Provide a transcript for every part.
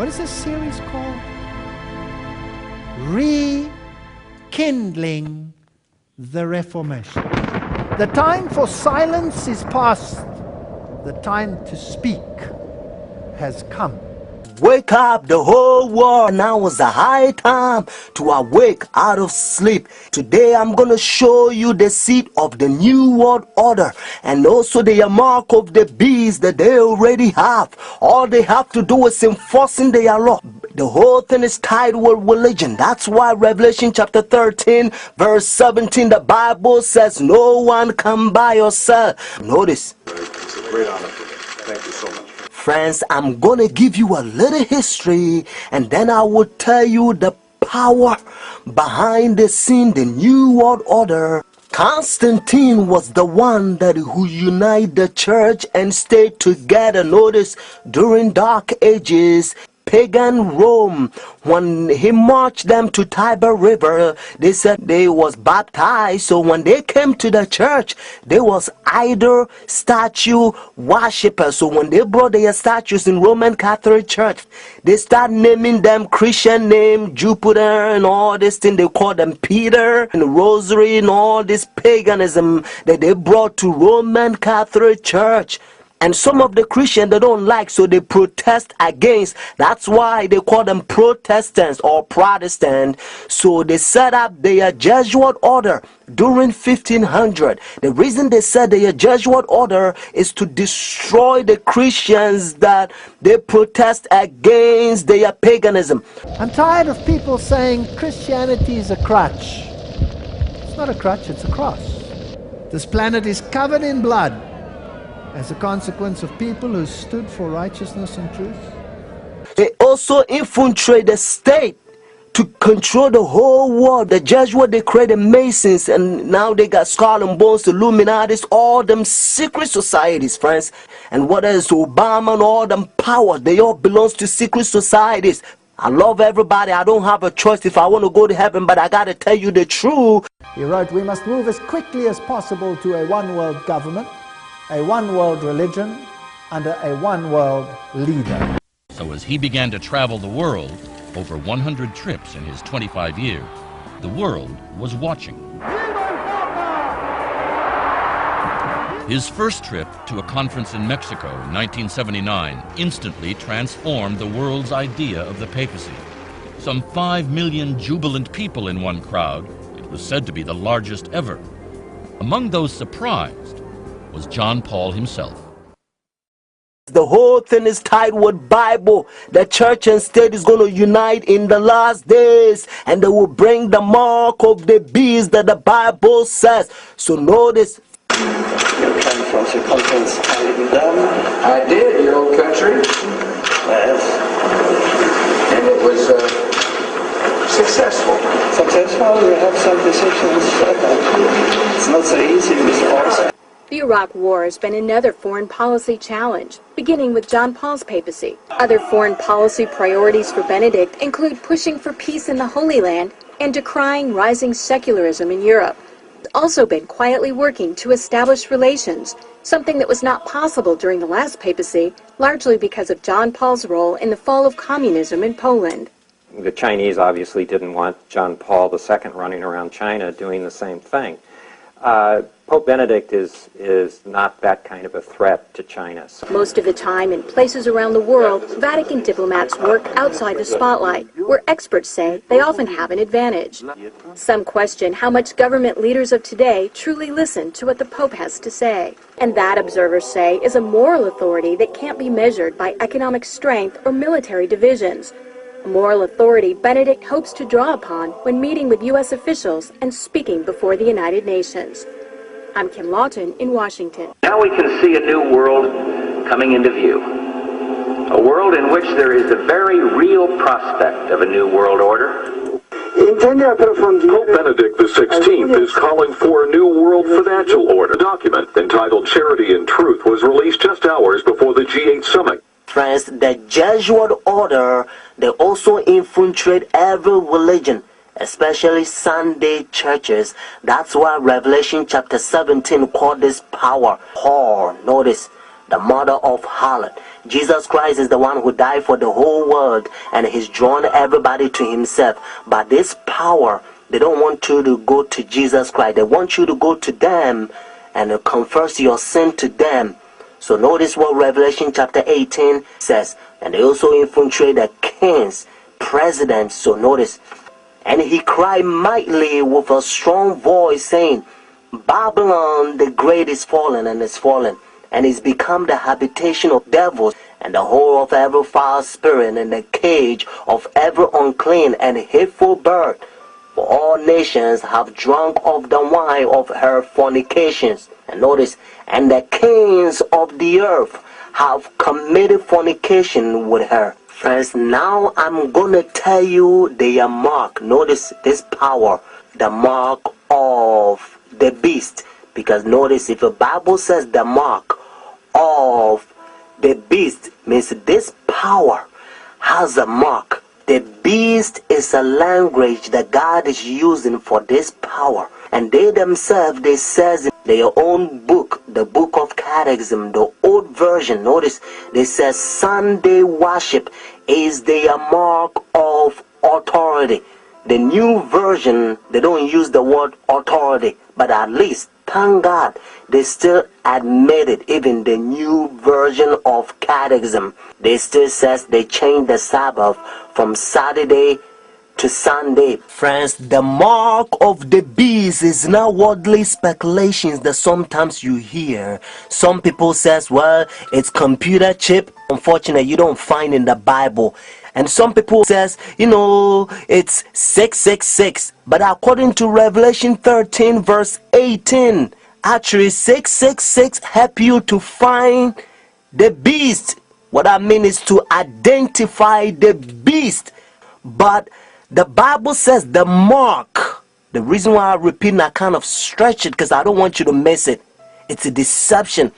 What is this series called? Rekindling the Reformation. The time for silence is past. The time to speak has come. Wake up the whole world. Now is the high time to awake out of sleep. Today I'm going to show you the seed of the new world order and also the mark of the beast that they already have. All they have to do is enforcing their law. The whole thing is tied with religion. That's why Revelation chapter 13 verse 17, the Bible says no one come by yourself. Notice. It's a great honor for me. Thank you so much. Friends, I'm going to give you a little history and then I will tell you the power behind the scene, the new world order. Constantine was the one who united the church and stayed together. Notice, during dark ages, pagan Rome, when he marched them to Tiber River, they said they was baptized. So when they came to the church, they was idol statue worshippers. So when they brought their statues in Roman Catholic Church, they start naming them Christian name, Jupiter and all this thing. They call them Peter and Rosary and all this paganism that they brought to Roman Catholic Church. And some of the Christians they don't like, so they protest against. That's why they call them Protestants or Protestant. So they set up their Jesuit order during 1500. The reason they set their Jesuit order is to destroy the Christians that they protest against their paganism. I'm tired of people saying Christianity is a crutch. It's not a crutch, it's a cross. This planet is covered in blood as a consequence of people who stood for righteousness and truth. They also infiltrate the state to control the whole world. The Jesuits, they created Masons, and now they got Skull and Bones, the Illuminatis, all them secret societies, friends. And what is Obama and all them powers, they all belongs to secret societies. I love everybody. I don't have a choice if I want to go to heaven, but I got to tell you the truth. He wrote, we must move as quickly as possible to a one-world government, a one-world religion, under a one-world leader. So as he began to travel the world, over 100 trips in his 25 years, the world was watching. His first trip to a conference in Mexico in 1979 instantly transformed the world's idea of the papacy. Some 5 million jubilant people in one crowd, it was said to be the largest ever. Among those surprised was John Paul himself. The whole thing is tied with Bible. The church and state is going to unite in the last days, and they will bring the mark of the beast that the Bible says. So notice. You came from the conference in Durham. I did, your old country. Yes. And it was successful. Successful, we have some decisions. It's not so easy with us. The Iraq War has been another foreign policy challenge, beginning with John Paul's papacy. Other foreign policy priorities for Benedict include pushing for peace in the Holy Land and decrying rising secularism in Europe. He's also been quietly working to establish relations, something that was not possible during the last papacy, largely because of John Paul's role in the fall of communism in Poland. The Chinese obviously didn't want John Paul II running around China doing the same thing. Pope Benedict is not that kind of a threat to China. Most of the time, in places around the world, Vatican diplomats work outside the spotlight, where experts say they often have an advantage. Some question how much government leaders of today truly listen to what the Pope has to say. And that, observers say, is a moral authority that can't be measured by economic strength or military divisions. A moral authority Benedict hopes to draw upon when meeting with U.S. officials and speaking before the United Nations. I'm Kim Lawton in Washington. Now we can see a new world coming into view. A world in which there is a very real prospect of a new world order. Pope Benedict XVI is calling for a new world financial order. A document entitled Charity and Truth was released just hours before the G8 summit. Friends, the Jesuit order, they also infiltrate every religion, especially Sunday churches. That's why Revelation chapter 17 called this power Paul. Notice, the mother of harlot. Jesus Christ is the one who died for the whole world, and he's drawn everybody to himself. But this power, they don't want you to go to Jesus Christ. They want you to go to them and confess your sin to them. So notice what Revelation chapter 18 says. And they also infiltrate the kings, presidents. So notice. And he cried mightily with a strong voice, saying, Babylon the great is fallen, and is fallen, and is become the habitation of devils, and the hole of every foul spirit, and the cage of every unclean and hateful bird. For all nations have drunk of the wine of her fornications. And notice, and the kings of the earth have committed fornication with her. Friends, now I'm gonna tell you their mark. Notice this power, the mark of the beast. Because notice, if the Bible says the mark of the beast, means this power has a mark. The beast is a language that God is using for this power. And they themselves, they says in their own book, the book of Catechism, the old version, notice, they says Sunday worship is their mark of authority. The new version, they don't use the word authority, but at least, thank God, they still admit it. Even the new version of Catechism, they still says they changed the Sabbath from Saturday to Sunday. Friends, the mark of the beast is now worldly speculations that sometimes you hear. Some people says, well, it's computer chip. Unfortunately, you don't find in the Bible. And some people says, it's 666. But according to Revelation 13 verse 18, actually 666 help you to find the beast. What I mean is to identify the beast. But the Bible says the mark. The reason why I repeat and I kind of stretch it, because I don't want you to miss it. It's a deception.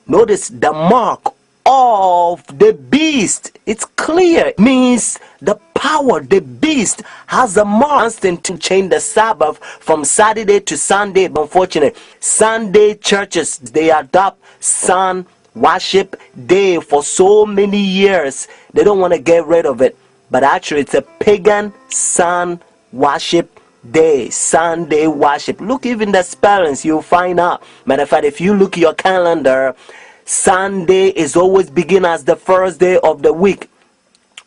Notice the mark of the beast. It's clear. It means the power, the beast has a mark to change the Sabbath from Saturday to Sunday. But unfortunately, Sunday churches, they adopt sun worship day for so many years. They don't want to get rid of it. But actually, it's a pagan sun worship day, Sunday worship. Look, even the spellings, you'll find out. Matter of fact, if you look at your calendar, Sunday is always begin as the first day of the week.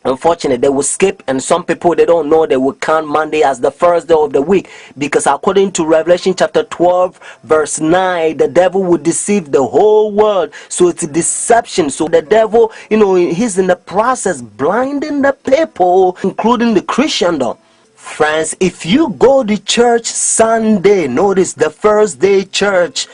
Unfortunately, they will skip, and some people, they don't know, they will count Monday as the first day of the week, because according to Revelation chapter 12 verse 9, the devil will deceive the whole world. So it's a deception. So the devil, he's in the process blinding the people, including the Christendom. Friends, if you go to church Sunday, notice the first day church,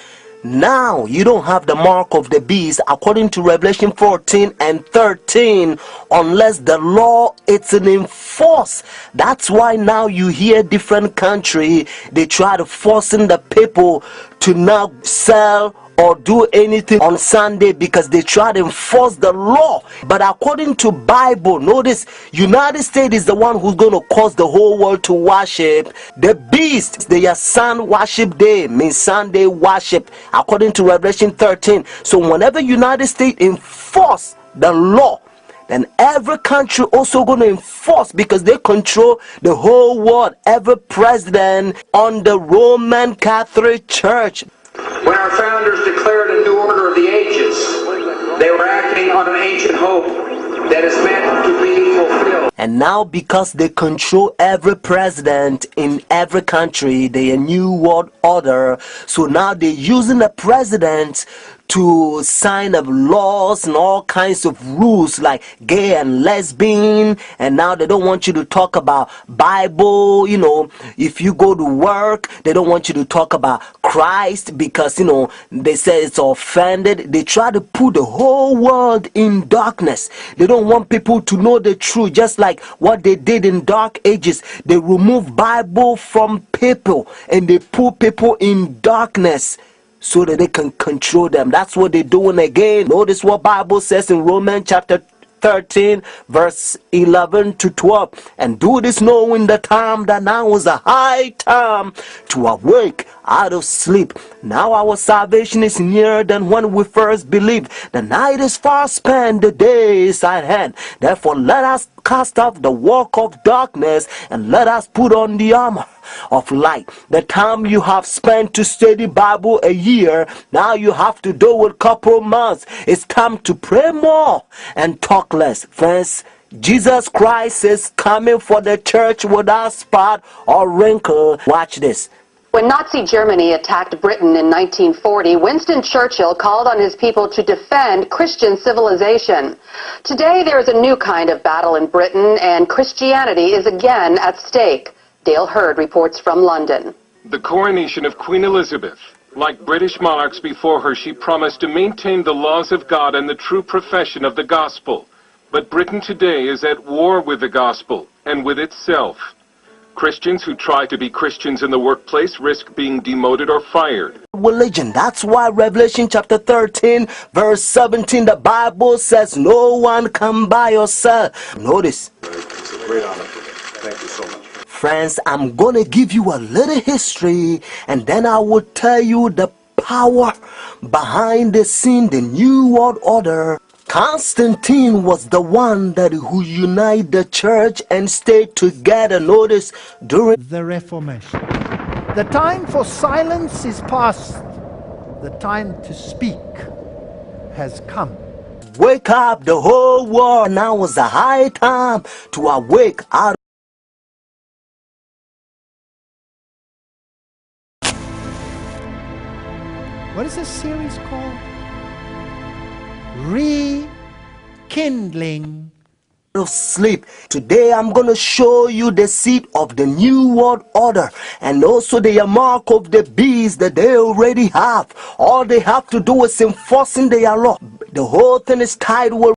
now you don't have the mark of the beast according to Revelation 14 and 13, unless the law is enforced. That's why now you hear different country, they try to forcing the people to now sell or do anything on Sunday, because they try to enforce the law. But according to Bible, notice United States is the one who's going to cause the whole world to worship the beast. Their sun worship day means Sunday worship according to Revelation 13. So whenever United States enforce the law, then every country also going to enforce, because they control the whole world. Every president on the Roman Catholic Church. When our founders declared a new order of the ages, they were acting on an ancient hope that is meant to be fulfilled. And now, because they control every president in every country, they a new world order. So now they're using the president to sign up laws and all kinds of rules like gay and lesbian. And now they don't want you to talk about Bible. If you go to work, they don't want you to talk about Christ, because they say it's offended. They try to put the whole world in darkness. They don't want people to know the truth, just like what they did in dark ages. They remove Bible from people and they put people in darkness so that they can control them. That's what they're doing again. Notice what Bible says in Romans chapter 13 verse 11 to 12. And do this knowing the time that now is a high time to awake out of sleep. Now our salvation is nearer than when we first believed. The night is far spent, the day is at hand. Therefore let us cast off the work of darkness and let us put on the armor of light. The time you have spent to study Bible a year, now you have to do it couple months. It's time to pray more and talk less. Friends, Jesus Christ is coming for the church without spot or wrinkle. Watch this. When Nazi Germany attacked Britain in 1940, Winston Churchill called on his people to defend Christian civilization. Today there is a new kind of battle in Britain, and Christianity is again at stake. Dale Hurd reports from London. The coronation of Queen Elizabeth. Like British monarchs before her, she promised to maintain the laws of God and the true profession of the gospel. But Britain today is at war with the gospel and with itself. Christians who try to be Christians in the workplace risk being demoted or fired. Religion. That's why Revelation chapter 13 verse 17, the Bible says no one can buy or sell. Notice. It's a great honor for me. Thank you so much. Friends, I'm gonna give you a little history and then I will tell you the power behind the scene, the New World Order. Constantine was the one who united the church and stayed together. Notice, during the Reformation. The time for silence is past. The time to speak has come. Wake up the whole world. Now is the high time to awake out. What is this series called? Rekindling of sleep. Today I'm going to show you the seed of the New World Order and also the mark of the beast that they already have. All they have to do is enforcing their law. The whole thing is tied with